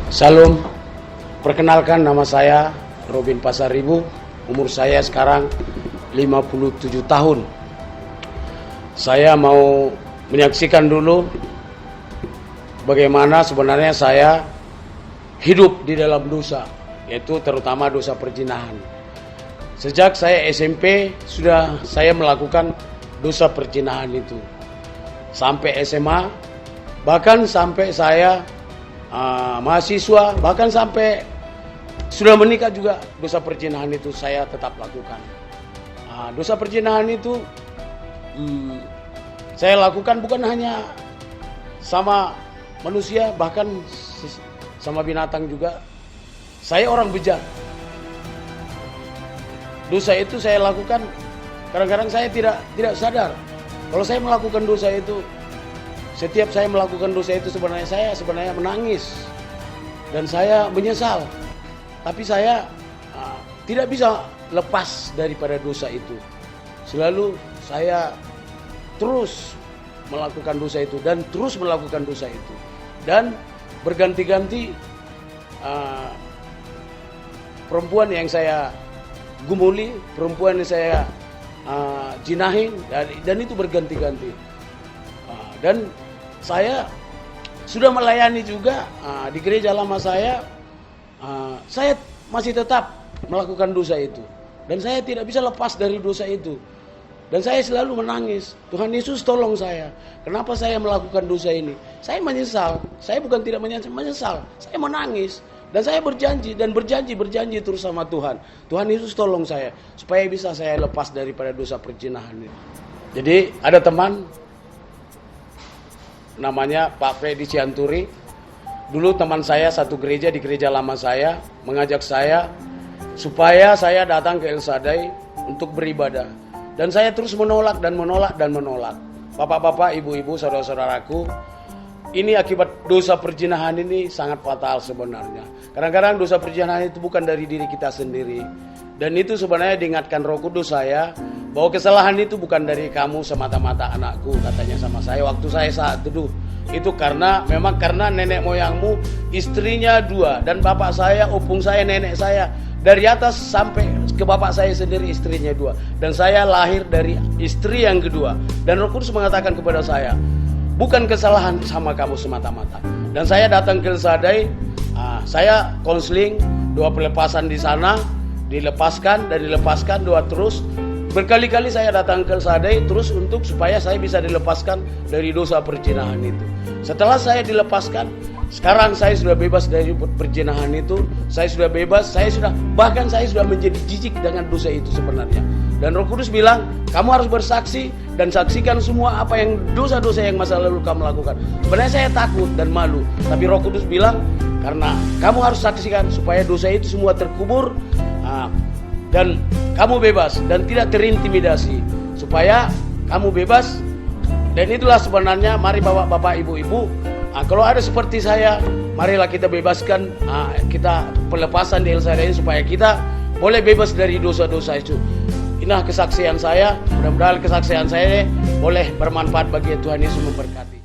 Salam, perkenalkan nama saya Robin Pasaribu, umur saya sekarang 57 tahun. Saya mau menyaksikan dulu bagaimana sebenarnya saya hidup di dalam dosa, yaitu terutama dosa perzinahan. Sejak saya SMP sudah saya melakukan dosa perzinahan itu. Sampai SMA, bahkan sampai saya mahasiswa, bahkan sampai sudah menikah juga dosa perzinahan itu saya tetap lakukan. Dosa perzinahan itu saya lakukan bukan hanya sama manusia, bahkan sama binatang juga. Saya orang bejat. Dosa itu saya lakukan, kadang-kadang saya tidak sadar kalau saya melakukan dosa itu. Setiap saya melakukan dosa itu saya sebenarnya menangis dan saya menyesal. Tapi saya tidak bisa lepas daripada dosa itu. Selalu saya terus melakukan dosa itu dan terus melakukan dosa itu. Dan berganti-ganti perempuan yang saya gumuli, perempuan yang saya jinahin, dan itu berganti-ganti. Dan saya sudah melayani juga di gereja lama saya masih tetap melakukan dosa itu. Dan saya tidak bisa lepas dari dosa itu. Dan saya selalu menangis, Tuhan Yesus tolong saya. Kenapa saya melakukan dosa ini? Saya menyesal, saya bukan tidak menyesal, saya menangis. Dan saya berjanji terus sama Tuhan. Tuhan Yesus tolong saya, supaya bisa saya lepas daripada dosa perzinahan ini. Jadi ada teman, namanya Pak Freddy Cianturi. Dulu teman saya satu gereja di gereja lama saya mengajak saya supaya saya datang ke El Shaddai untuk beribadah. Dan saya terus menolak. Bapak-bapak, ibu-ibu, saudara-saudaraku, ini akibat dosa perzinahan ini sangat fatal sebenarnya. Kadang-kadang dosa perzinahan itu bukan dari diri kita sendiri. Dan itu sebenarnya diingatkan Roh Kudus saya bahwa kesalahan itu bukan dari kamu semata-mata anakku, katanya sama saya waktu saya saat teduh. Itu memang karena nenek moyangmu istrinya 2 dan bapak saya, opung saya, nenek saya dari atas sampai ke bapak saya sendiri istrinya 2 dan saya lahir dari istri yang kedua. Dan Roh Kudus mengatakan kepada saya, bukan kesalahan sama kamu semata-mata. Dan saya datang ke El Shaddai, saya konseling, 2 pelepasan di sana, dilepaskan doa terus. Berkali-kali saya datang ke El Shaddai terus supaya saya bisa dilepaskan dari dosa perzinahan itu. Setelah saya dilepaskan, sekarang saya sudah bebas dari perzinahan itu. Saya sudah bebas, bahkan saya sudah menjadi jijik dengan dosa itu sebenarnya. Dan Roh Kudus bilang, kamu harus bersaksi dan saksikan semua apa yang dosa-dosa yang masa lalu kamu lakukan. Sebenarnya saya takut dan malu, tapi Roh Kudus bilang, karena kamu harus saksikan supaya dosa itu semua terkubur, dan kamu bebas dan tidak terintimidasi, supaya kamu bebas. Dan itulah sebenarnya, mari bapak ibu-ibu, kalau ada seperti saya, marilah kita bebaskan, kita pelepasan di El Shaddai supaya kita boleh bebas dari dosa-dosa itu. Inilah kesaksian saya, mudah-mudahan kesaksian saya boleh bermanfaat bagi Tuhan Yesus memberkati.